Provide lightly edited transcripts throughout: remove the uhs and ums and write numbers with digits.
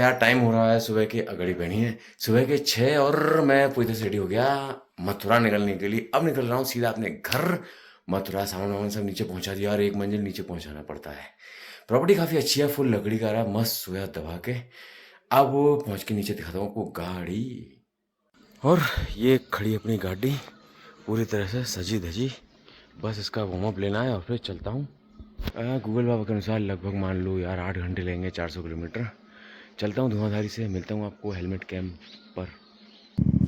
यार टाइम हो रहा है सुबह की, घड़ी पहनी है सुबह के 6 और मैं पूरी तरह से रेडी हो गया मथुरा निकलने के लिए। अब निकल रहा हूँ सीधा अपने घर। मथुरा सामान वामान सब नीचे पहुंचा दिया और एक मंजिल नीचे पहुंचाना पड़ता है। प्रॉपर्टी काफ़ी अच्छी है, फुल लकड़ी का रहा, मस्त सोया दबा के। अब वो पहुँच के नीचे दिखाता हूँ आपको गाड़ी। और ये खड़ी अपनी गाड़ी पूरी तरह से सजी धजी, बस इसका वार्म अप लेना है और फिर चलता हूँ। गूगल मैप के अनुसार लगभग मान लो यार 8 घंटे लेंगे, 400 किलोमीटर। चलता हूँ धुआंधारी से, मिलता हूँ आपको हेलमेट कैंप पर।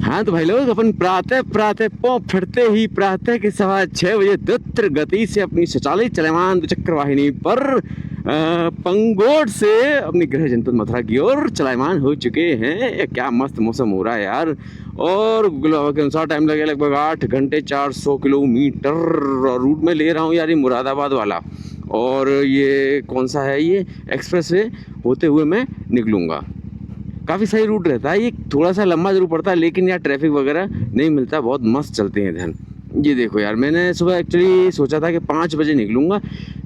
हाँ तो भाई लोग, अपन प्रातः प्रातः पौ फटते ही प्रातः के 6:15 बजे द्रुत गति से अपनी शौचालय चलमान द्विचक्र वाहिनी पर पंगोट से अपनी गृह जनपद मथुरा की ओर चलायमान हो चुके हैं। क्या मस्त मौसम हो रहा है यार। और गूगल बाबा के अनुसार टाइम लगेगा लगभग 8 घंटे 400 किलोमीटर। और रूट में ले रहा हूँ यार ये मुरादाबाद वाला, और ये कौन सा है, ये एक्सप्रेस वे होते हुए मैं निकलूँगा। काफ़ी सही रूट रहता है, ये थोड़ा सा लंबा जरूर पड़ता है लेकिन यार ट्रैफिक वगैरह नहीं मिलता, बहुत मस्त चलते हैं इधर। ये देखो यार, मैंने सुबह एक्चुअली सोचा था कि 5 बजे निकलूँगा,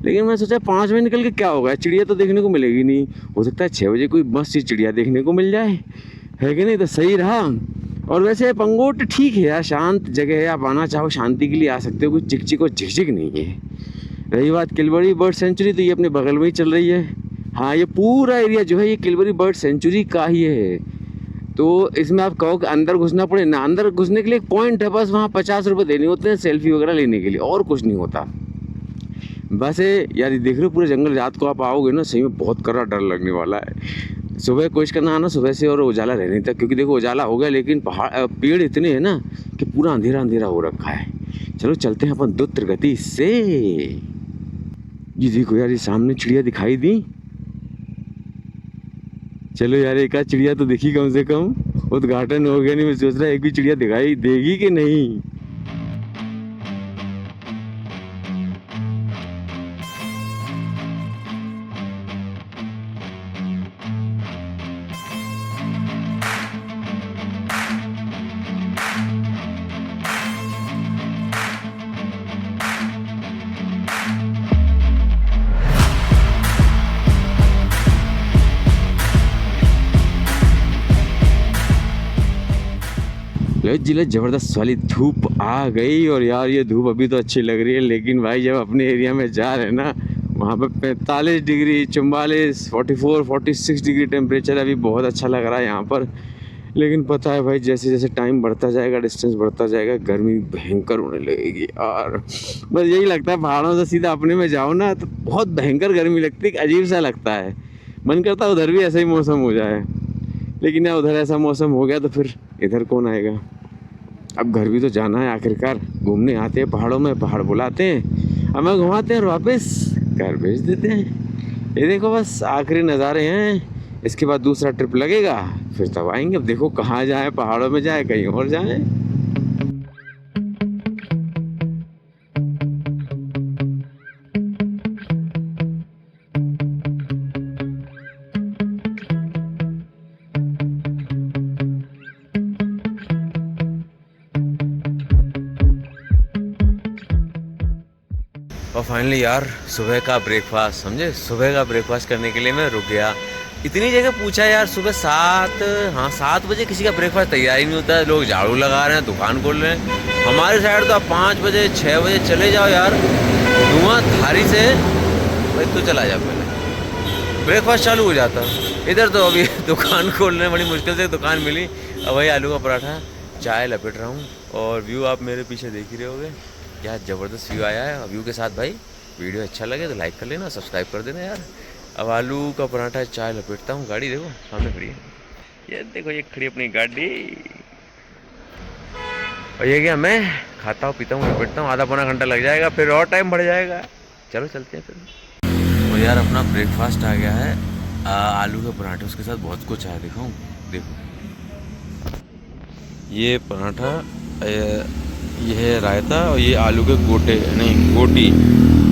लेकिन मैं सोचा 5 बजे निकल के क्या होगा, चिड़िया तो देखने को मिलेगी नहीं। हो सकता है 6 बजे कोई मस्त सी चिड़िया देखने को मिल जाए, है कि नहीं, तो सही रहा। और वैसे पंगोट ठीक है यार, शांत जगह है, आप आना चाहो शांति के लिए आ सकते हो, कोई चिकचिक और झिकझिक नहीं है। रही बात किलवरी बर्ड सेंचुरी, तो ये अपने बगल में ही चल रही है। हाँ, ये पूरा एरिया जो है ये किलवरी बर्ड सेंचुरी का ही है। तो इसमें आप कहो कि अंदर घुसना पड़े ना, अंदर घुसने के लिए एक पॉइंट है बस, वहाँ 50 रुपये देने होते हैं सेल्फी वगैरह लेने के लिए, और कुछ नहीं होता। बस यार देख रहे हो पूरे जंगल, रात को आप आओगे ना सही में बहुत कड़ा डर लगने वाला है। सुबह कोशिश करना आना सुबह से और उजाला रहने तक, क्योंकि देखो उजाला हो गया लेकिन पहाड़ पेड़ इतने हैं ना कि पूरा अंधेरा अंधेरा हो रखा है। चलो चलते हैं अपन द्रुत गति से। ये देखो यार, ये सामने चिड़िया दिखाई दी। चलो यार एक आध चिड़िया तो देखी कम से कम, उद्घाटन हो गया नहीं, मैं सोच रहा एक भी चिड़िया दिखाई देगी कि नहीं। जिले जबरदस्त वाली धूप आ गई, और यार ये धूप अभी तो अच्छी लग रही है, लेकिन भाई जब अपने एरिया में जा रहे हैं ना, वहाँ पे 45 डिग्री 44 44 46 डिग्री टेम्परेचर अभी बहुत अच्छा लग रहा है यहाँ पर। लेकिन पता है भाई, जैसे जैसे टाइम बढ़ता जाएगा, डिस्टेंस बढ़ता जाएगा, गर्मी भयंकर होने लगेगी। और बस यही लगता है पहाड़ों से सीधा अपने में जाओ ना तो बहुत भयंकर गर्मी लगती है, अजीब सा लगता है। मन करता है उधर भी ऐसा ही मौसम हो जाए, लेकिन यार उधर ऐसा मौसम हो गया तो फिर इधर कौन आएगा। अब घर भी तो जाना है, आखिरकार घूमने आते हैं पहाड़ों में, पहाड़ बुलाते हैं, हमें घुमाते हैं और वापस घर भेज देते हैं। ये देखो बस आखिरी नज़ारे हैं, इसके बाद दूसरा ट्रिप लगेगा, फिर तब आएंगे। अब देखो कहाँ जाए, पहाड़ों में जाए कहीं और जाए। और फाइनली यार सुबह का ब्रेकफास्ट, समझे, सुबह का ब्रेकफास्ट करने के लिए मैं रुक गया। इतनी जगह पूछा यार, सुबह 7 बजे किसी का ब्रेकफास्ट तैयार ही नहीं होता है। लोग झाड़ू लगा रहे हैं, दुकान खोल रहे हैं। हमारे साइड तो आप 5 बजे 6 बजे चले जाओ यार, धुआंधारी से भाई तो चला जा, पहले ब्रेकफास्ट चालू हो जाता। इधर तो अभी दुकान खोल रहे हैं, बड़ी मुश्किल से दुकान मिली। अब वही आलू का पराठा चाय लपेट रहा हूँ, और व्यू आप मेरे पीछे देख ही रहे होगे, क्या ज़बरदस्त व्यू आया है। व्यू के साथ भाई वीडियो अच्छा लगे तो लाइक कर लेना, सब्सक्राइब कर देना यार। अब आलू का पराठा चाय लपेटता हूँ। गाड़ी देखो सामने खड़ी है, ये देखो ये खड़ी अपनी गाड़ी। और ये क्या, मैं खाता हूँ पीता हूँ लपेटता हूँ, आधा पौना घंटा लग जाएगा, फिर और टाइम बढ़ जाएगा। चलो चलते हैं फिर। और यार अपना ब्रेकफास्ट आ गया है, आलू का पराठा, उसके साथ बहुत कुछ है, दिखाऊँ, देखो ये पराठा, ये है रायता, और ये आलू के गोटे नहीं गोटी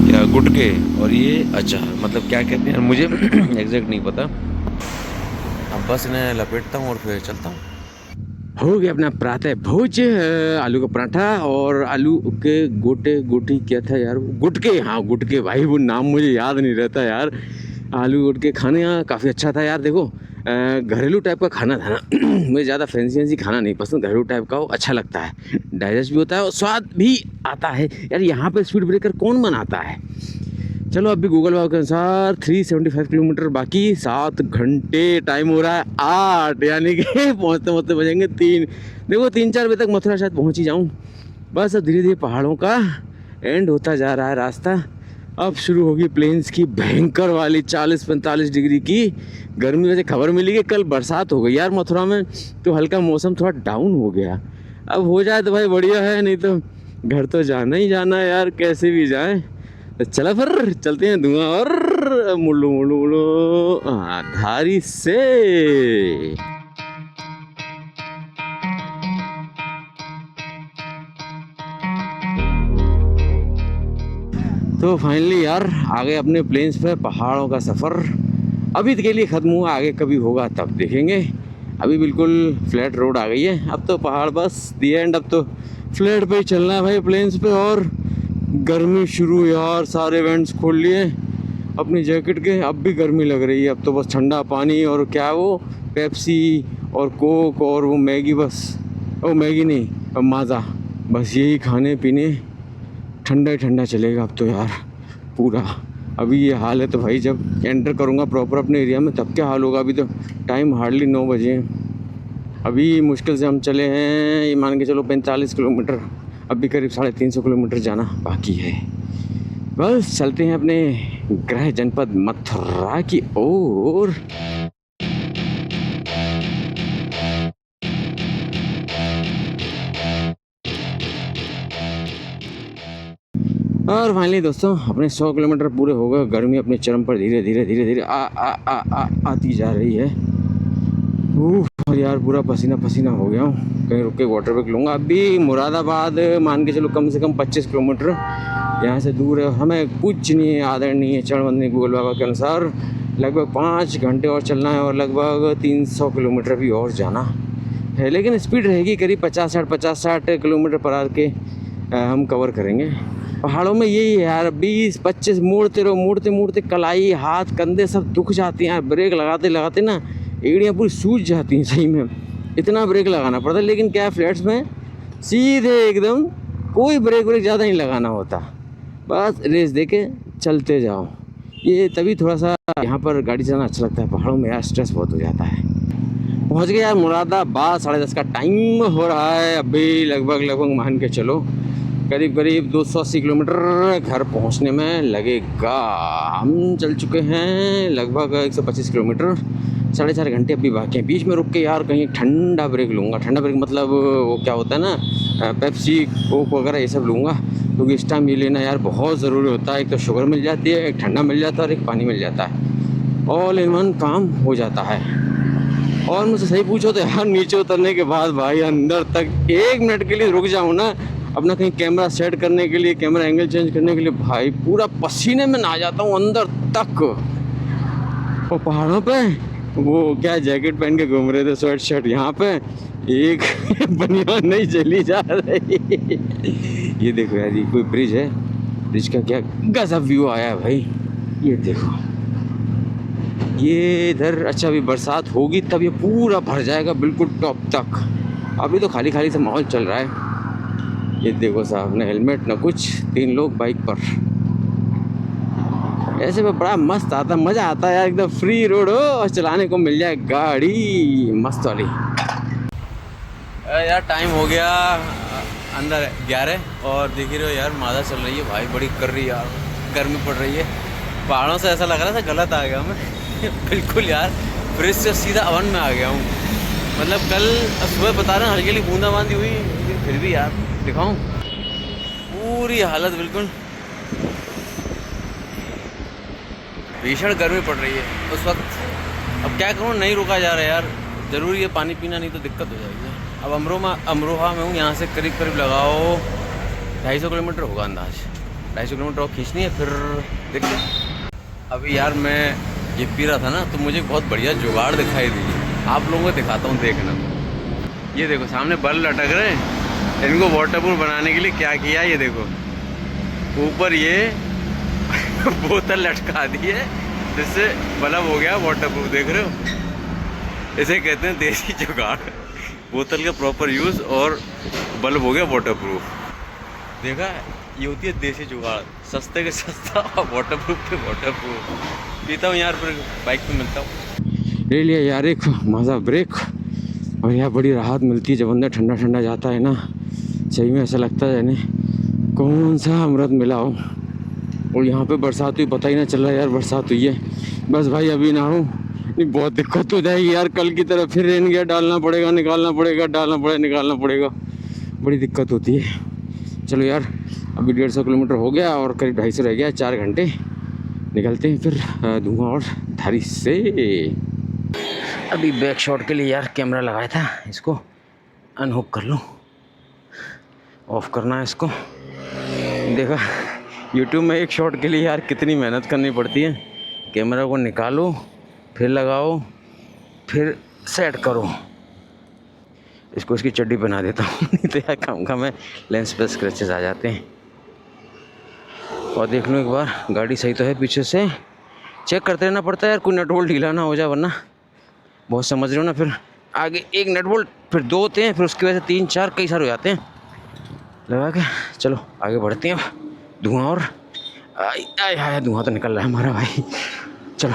या गुटके, और ये अचार, मतलब क्या कहते हैं मुझे एग्जैक्ट नहीं पता। अब बस इन्हें लपेटता हूँ और फिर चलता हूँ। हो गया अपना प्रातः भोज, आलू का पराठा और आलू के गोटी क्या था यार, गुटके, हाँ गुटके, भाई वो नाम मुझे याद नहीं रहता यार। आलू गुटके खाने यहाँ काफ़ी अच्छा था यार। देखो घरेलू टाइप का खाना था ना। मुझे ज़्यादा फैंसी खाना नहीं पसंद, घरेलू टाइप का वो अच्छा लगता है, डाइजेस्ट भी होता है और स्वाद भी आता है। यार यहाँ पे स्पीड ब्रेकर कौन बनाता है। चलो अभी गूगल मैप के अनुसार 375 किलोमीटर बाकी, 7 घंटे, टाइम हो रहा है 8, यानी कि पहुँचते पहुँचते बजेंगे 3। देखो 3-4 बजे तक मथुरा शायद पहुँच ही जाऊँ। बस अब धीरे धीरे पहाड़ों का एंड होता जा रहा है रास्ता। अब शुरू होगी प्लेन्स की भयंकर वाली 40-45 डिग्री की गर्मी। वैसे खबर मिली कि कल बरसात हो गई यार मथुरा में, तो हल्का मौसम थोड़ा डाउन हो गया। अब हो जाए तो भाई बढ़िया है, नहीं तो घर तो जाना ही जाना है यार, कैसे भी जाए। तो चला फिर चलते हैं धुआं और मुल्लू मुल्लू मुल्लू धारी से। तो फाइनली यार आ गए अपने प्लेन्स पे। पहाड़ों का सफ़र अभी के लिए ख़त्म हुआ, आगे कभी होगा तब देखेंगे। अभी बिल्कुल फ्लैट रोड आ गई है, अब तो पहाड़ बस दी एंड। अब तो फ्लैट पे ही चलना है भाई प्लेन्स पे। और गर्मी शुरू यार, सारे वेंट्स खोल लिए अपनी जैकेट के। अब भी गर्मी लग रही है, अब तो बस ठंडा पानी और क्या वो पेप्सी और कोक और वो मैगी, बस वो मैगी नहीं अब माज़ा, बस यही खाने पीने, ठंडा ही ठंडा चलेगा अब तो यार पूरा। अभी ये हाल है तो भाई जब एंटर करूँगा प्रॉपर अपने एरिया में तब क्या हाल होगा। अभी तो टाइम हार्डली 9 बजे हैं। अभी मुश्किल से हम चले हैं, ये मान के चलो 45 किलोमीटर, अभी करीब 350 किलोमीटर जाना बाकी है। बस चलते हैं अपने गृह जनपद मथुरा की ओर। और फाइनली दोस्तों अपने 100 किलोमीटर पूरे हो गए। गर्मी अपने चरम पर धीरे धीरे धीरे धीरे आती जा रही है। और यार पूरा पसीना पसीना हो गया हूँ। कहीं रुक के वाटर ब्रेक लूँगा। अभी मुरादाबाद मान के चलो कम से कम 25 किलोमीटर यहाँ से दूर है। हमें कुछ नहीं है, आदरणीय चरणवंदनीय गूगल बाबा के अनुसार लगभग 5 घंटे और चलना है और लगभग 300 किलोमीटर भी और जाना है। लेकिन स्पीड रहेगी करीब 50-60 किलोमीटर पर आवर के हम कवर करेंगे। पहाड़ों में यही है यार, 20-25 मोड़ते रहो, मोड़ते मोड़ते कलाई हाथ कंधे सब दुख जाती हैं यार। ब्रेक लगाते लगाते ना एड़ियाँ पूरी सूज जाती हैं सही में, इतना ब्रेक लगाना पड़ता है। लेकिन क्या फ्लैट्स में सीधे एकदम कोई ब्रेक ज़्यादा नहीं लगाना होता, बस रेस दे के चलते जाओ। ये तभी थोड़ा सा यहाँ पर गाड़ी चलाना अच्छा लगता है। पहाड़ों में यार स्ट्रेस बहुत हो जाता है। पहुँच गए यार मुरादाबाद, 10:30 का टाइम हो रहा है। अभी लगभग मान के चलो करीब 280 किलोमीटर घर पहुंचने में लगेगा। हम चल चुके हैं लगभग 125 किलोमीटर, 4.5 घंटे अभी बाकी हैं। बीच में रुक के यार कहीं ठंडा ब्रेक लूँगा। ठंडा ब्रेक मतलब वो क्या होता है ना, पेप्सी कोक वगैरह ये सब लूँगा, क्योंकि इस टाइम ये लेना यार बहुत ज़रूरी होता है। एक तो शुगर मिल जाती है, एक ठंडा मिल जाता है और एक पानी मिल जाता है, ऑल इन वन काम हो जाता है। और मुझसे सही पूछो तो यार नीचे उतरने के बाद भाई अंदर तक 1 मिनट के लिए रुक जाऊँ ना, अपना कहीं कैमरा सेट करने के लिए, कैमरा एंगल चेंज करने के लिए, भाई पूरा पसीने में नहा जाता हूँ अंदर तक। और पहाड़ों पे वो क्या जैकेट पहन के घूम रहे थे, स्वेट शर्ट, यहाँ पे एक बनियान नहीं चली जा रही। ये देखो यार, ये कोई ब्रिज है, ब्रिज का क्या गजब व्यू आया है भाई। ये देखो, ये इधर अच्छा अभी बरसात होगी तब ये पूरा भर जाएगा बिल्कुल टॉप तक। अभी तो खाली खाली सा माहौल चल रहा है। ये देखो साहब, न हेलमेट न कुछ, 3 लोग बाइक पर। ऐसे में बड़ा मस्त आता, मज़ा आता है यार, एकदम फ्री रोड हो और चलाने को मिल जाए गाड़ी मस्त वाली। यार टाइम हो गया अंदर 11 और देख रहे हो यार माज़ा चल रही है भाई, बड़ी कर रही है यार, गर्मी पड़ रही है। पहाड़ों से ऐसा लग रहा था गलत आ गया मैं बिल्कुल यार, फ्रिज से सीधा अवन में आ गया हूँ। मतलब कल सुबह बता रहे हैं हल्की हल्की बूंदाबांदी हुई, लेकिन फिर भी यार दिखाऊं पूरी हालत बिल्कुल भीषण गर्मी पड़ रही है उस वक्त। अब क्या करूँ, नहीं रुका जा रहा है यार, ज़रूरी है पानी पीना, नहीं तो दिक्कत हो जाएगी। अब अमरोहा में हूँ, यहाँ से करीब लगाओ 250 किलोमीटर होगा अंदाज, 250 किलोमीटर और खींचनी है, फिर देखते हैं। अभी यार मैं ये पी रहा था ना, तो मुझे बहुत बढ़िया जुगाड़ दिखाई दी, आप लोगों को दिखाता हूँ देखना। ये देखो सामने बल्ब लटक रहे हैं, इनको वाटरप्रूफ बनाने के लिए क्या किया, ये देखो ऊपर ये बोतल लटका दी है, जिससे बल्ब हो गया वाटरप्रूफ, देख रहे हो। इसे कहते हैं देसी जुगाड़। बोतल का प्रॉपर यूज़ और बल्ब हो गया वाटर प्रूफ। देखा, ये होती है देसी जुगाड़, सस्ते के सस्ता और वाटर प्रूफ के वाटर प्रूफ। पीता हूँ यार, फिर बाइक पे मिलता हूँ। ले लिया यार एक मज़ा ब्रेक, और यार बड़ी राहत मिलती है जब अंदर ठंडा ठंडा जाता है ना। सही में ऐसा लगता है यानी कौन सा अमृत मिला हो। और यहाँ पे बरसात हुई, पता ही ना चल रहा यार बरसात हुई है। बस भाई अभी ना हो, नहीं बहुत दिक्कत हो जाएगी यार। कल की तरह फिर रेन गियर डालना पड़ेगा, निकालना पड़ेगा, डालना पड़ेगा, निकालना पड़ेगा, बड़ी दिक्कत होती है। चलो यार, अभी 150 किलोमीटर हो गया और करीब 250 रह गया, 4 घंटे निकलते हैं फिर धुआं और धारी से। अभी बैक शॉट के लिए यार कैमरा लगाया था, इसको अनहुक कर लूँ, ऑफ करना है इसको। देखा यूट्यूब में एक शॉट के लिए यार कितनी मेहनत करनी पड़ती है। कैमरा को निकालो, फिर लगाओ, फिर सेट करो। इसको इसकी चड्डी बना देता हूँ, नहीं तो यार काम में लेंस पे स्क्रैचेस आ जाते हैं। और देख लो एक बार गाड़ी सही तो है, पीछे से चेक करते रहना पड़ता है यार, कोई नट बोल्ट ढीला ना हो जाए, वरना बहुत समझ रहे हो ना, फिर आगे एक नट बोल्ट, फिर 2 होते हैं, फिर उसकी वजह से 3 4 कई सारे हो जाते हैं लगा के। चलो आगे बढ़ते हैं। धुआं और आय धुआं तो निकल रहा है हमारा भाई। चलो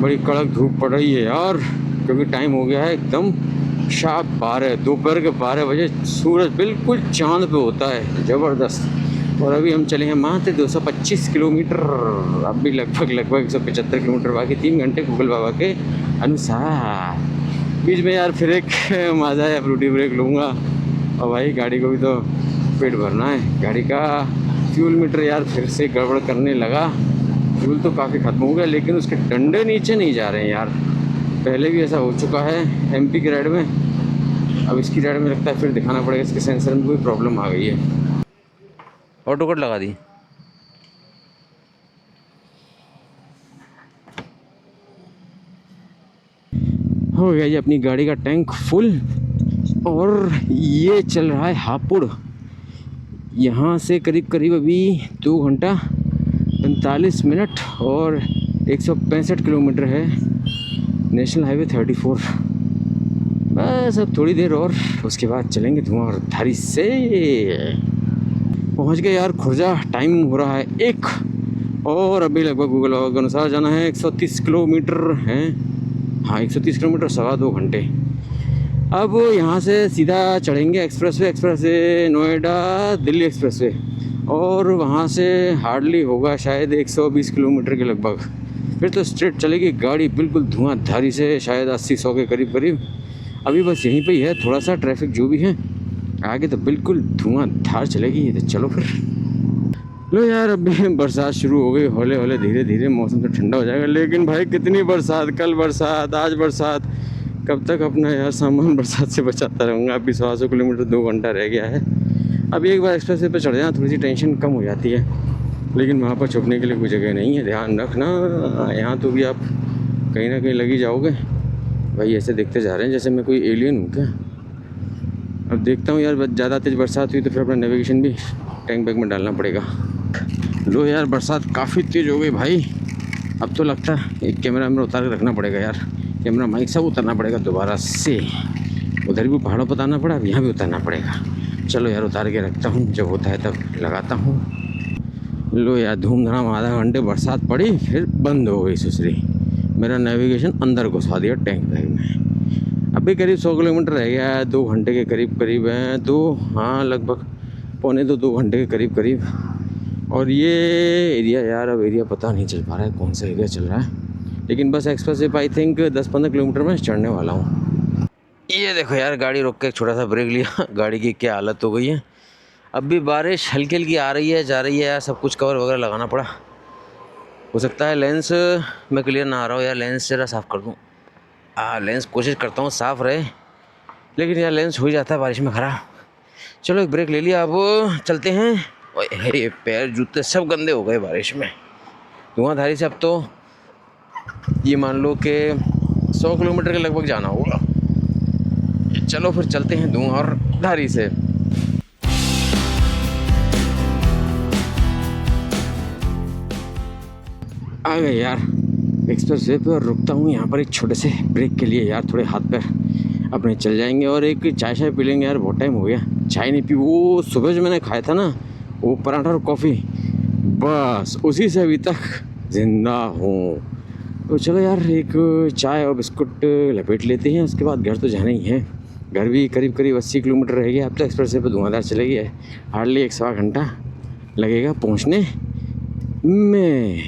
बड़ी कड़क धूप पड़ रही है यार, क्योंकि टाइम हो गया है एकदम शार्प 12, दोपहर के 12 बजे सूरज बिल्कुल चांद पे होता है, ज़बरदस्त। और अभी हम चले हैं मात्र 225 किलोमीटर, अभी लगभग 175 किलोमीटर बाकी, 3 घंटे गूगल बाबा के अनुसार। बीच में यार फिर एक मज़ा है, फ्रूटी ब्रेक लूँगा। और भाई गाड़ी को भी तो पेट भरना है। गाड़ी का फ्यूल मीटर यार फिर से गड़बड़ करने लगा। फ्यूल तो काफ़ी ख़त्म हो गया, लेकिन उसके डंडे नीचे नहीं जा रहे हैं यार। पहले भी ऐसा हो चुका है एमपी की राइड में, अब इसकी राइड में लगता है फिर दिखाना पड़ेगा, इसके सेंसर में कोई प्रॉब्लम आ गई है। ऑटो कट लगा दी। हो गया ये अपनी गाड़ी का टैंक फुल, और ये चल रहा है हापुड़। यहाँ से करीब करीब अभी 2 घंटा 45 मिनट और 165 किलोमीटर है, नेशनल हाईवे 34। बस अब थोड़ी देर और उसके बाद चलेंगे धुआं और धारी से। पहुँच गए यार खुर्जा, टाइम हो रहा है 1, और अभी लगभग गूगल बाबा के अनुसार जाना है 130 किलोमीटर है। हाँ 130 किलोमीटर, 2.25 घंटे। अब यहाँ से सीधा चढ़ेंगे एक्सप्रेसवे नोएडा दिल्ली एक्सप्रेसवे, और वहाँ से हार्डली होगा शायद 120 किलोमीटर के लगभग। फिर तो स्ट्रेट चलेगी गाड़ी बिल्कुल धुआंधारी से, शायद 80-100 के करीब। अभी बस यहीं पे ही है थोड़ा सा ट्रैफिक जो भी है, आगे तो बिल्कुल धुआंधार चलेगी। तो चलो फिर। लो यार अभी बरसात शुरू हो गई, हौले हौले धीरे धीरे मौसम तो ठंडा हो जाएगा, लेकिन भाई कितनी बरसात, कल बरसात, आज बरसात, कब तक अपना यार सामान बरसात से बचाता रहूँगा। अभी 100 किलोमीटर 2 घंटा रह गया है। अभी एक बार एक्सप्रेस वे पर चढ़ जाना, थोड़ी सी टेंशन कम हो जाती है, लेकिन वहाँ पर छुपने के लिए कोई जगह नहीं है, ध्यान रखना। यहाँ तो भी आप कहीं ना कहीं लगी जाओगे। भाई ऐसे देखते जा रहे हैं जैसे मैं कोई एलियन हूँ क्या। अब देखता हूँ यार, ज़्यादा तेज़ बरसात हुई तो फिर अपना नेविगेशन भी टैंक बैग में डालना पड़ेगा। लो यार बरसात काफ़ी तेज़ हो गई भाई, अब तो लगता है एक कैमरा में उतार के रखना पड़ेगा यार, कैमरा माइक सब उतारना पड़ेगा दोबारा से। उधर भी पहाड़ों पर उतारना पड़ा, अब यहाँ भी उतारना पड़ेगा। चलो यार उतार के रखता हूँ, जब होता है तब लगाता हूँ। लो यार धूमधाम आधा घंटे बरसात पड़ी, फिर बंद हो गई सुसरी। मेरा नेविगेशन अंदर घुसा दिया टैंक बैग में। अभी करीब 100 किलोमीटर रह गया है, 2 घंटे के करीब है, हाँ लगभग 2 घंटे के करीब। और ये एरिया यार, अब एरिया पता नहीं चल पा रहा है कौन सा एरिया चल रहा है, लेकिन बस express way I think 10-15 kilometre में चढ़ने वाला हूँ। ये देखो यार गाड़ी रोक के एक छोटा सा ब्रेक लिया, गाड़ी की क्या हालत हो गई है। अब भी बारिश हल्की हल्की आ रही है, जा रही है यार, सब कुछ कवर वगैरह लगाना पड़ा। हो सकता है लेंस में क्लियर ना आ रहा हो यार, लेंस जरा साफ़ कर दूँ। लेंस कोशिश करता हूँ साफ़ रहे, लेकिन यार लेंस हो ही जाता है बारिश में खराब। चलो एक ब्रेक ले लिया, अब चलते हैं। ओए हे, पैर जूते सब गंदे हो गए बारिश में, धुआंधारी से। अब तो ये मान लो कि 100 किलोमीटर के लगभग जाना होगा। चलो फिर चलते हैं धुआंधारी से। आ गए यार एक्सप्रेस वे पे और रुकता हूँ यहाँ पर एक छोटे से ब्रेक के लिए यार, थोड़े हाथ पैर अपने चल जाएंगे और एक चाय शाय पी लेंगे यार। बहुत टाइम हो गया चाय नहीं पी। वो सुबह जो मैंने खाया था ना, वो पराठा और कॉफ़ी, बस उसी से अभी तक ज़िंदा हूँ। तो चलो यार एक चाय और बिस्कुट लपेट लेते हैं, उसके बाद घर तो जाना ही है। घर भी करीब करीब 80 किलोमीटर रह गया। अब तो एक्सप्रेस वे पर धुआंधार चलेगी है, हार्डली 1-1.25 घंटा लगेगा पहुँचने में।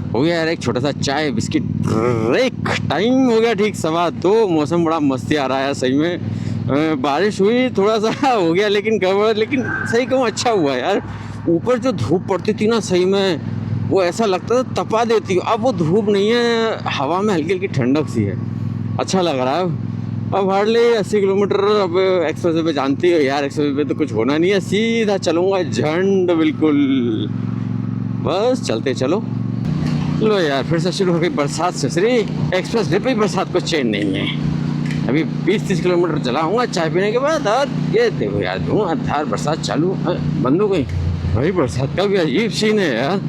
हो गया यार एक छोटा सा चाय बिस्किट ब्रेक। टाइम हो गया ठीक 2:15। मौसम बड़ा मस्ती आ रहा है सही में। बारिश हुई थोड़ा सा हो गया लेकिन गड़बड़, लेकिन सही कहूँ अच्छा हुआ यार। ऊपर जो धूप पड़ती थी ना सही में, वो ऐसा लगता था तपा देती। अब वो धूप नहीं है, हवा में हल्की हल्की ठंडक सी है, अच्छा लग रहा है। अब हार्डली 80 किलोमीटर। अब एक्सप्रेस वे पे जानती हो यार, एक्सप्रेस वे पे तो कुछ होना नहीं है, सीधा चलूँगा झंड बिल्कुल, बस चलते चलो। लो यार फिर से शुरू हो गई बरसात ससरी। एक्सप्रेस वे पे बरसात को चैन नहीं है। अभी 20-30 किलोमीटर चलाऊँगा चाय पीने के बाद, और ये देखो यार धुआंधार बरसात चालू बंद हो गई। भाई बरसात का भी अजीब सीन है यार,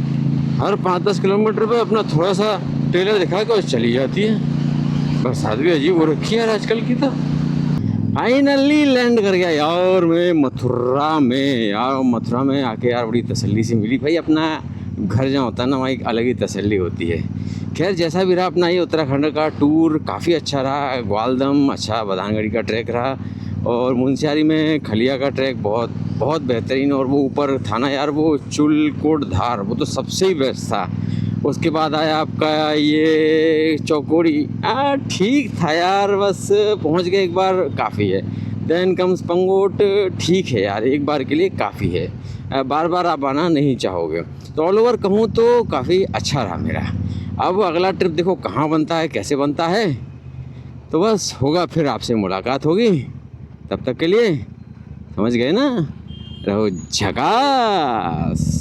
हर 5-10 किलोमीटर पे अपना थोड़ा सा ट्रेलर दिखा के चली जाती है। बरसात भी अजीब हो रखी है यार आजकल की। तो फाइनली लैंड कर गया यार मैं मथुरा में। यार मथुरा में आके यार बड़ी तसल्ली सी मिली। भाई अपना घर जहाँ होता है ना, वहाँ एक अलग ही तसल्ली होती है। खैर जैसा भी रहा अपना ये उत्तराखंड का टूर काफ़ी अच्छा रहा। ग्वालदम अच्छा, बदानगढ़ी का ट्रैक रहा, और मुंशियारी में खलिया का ट्रैक बहुत बहुत बेहतरीन। और वो ऊपर था ना यार वो चुलकोटधार, वो तो सबसे ही बेस्ट था। उसके बाद आया आपका ये चौकोड़ी, ठीक था यार, बस पहुंच गए एक बार काफ़ी है। देन कम्स पंगोट, ठीक है यार एक बार के लिए काफ़ी है, बार बार आप आना नहीं चाहोगे। तो ऑल ओवर कहूँ तो काफ़ी अच्छा रहा मेरा। अब अगला ट्रिप देखो कहाँ बनता है, कैसे बनता है, तो बस होगा फिर आपसे मुलाकात होगी। तब तक के लिए समझ गए ना, रहो झकास।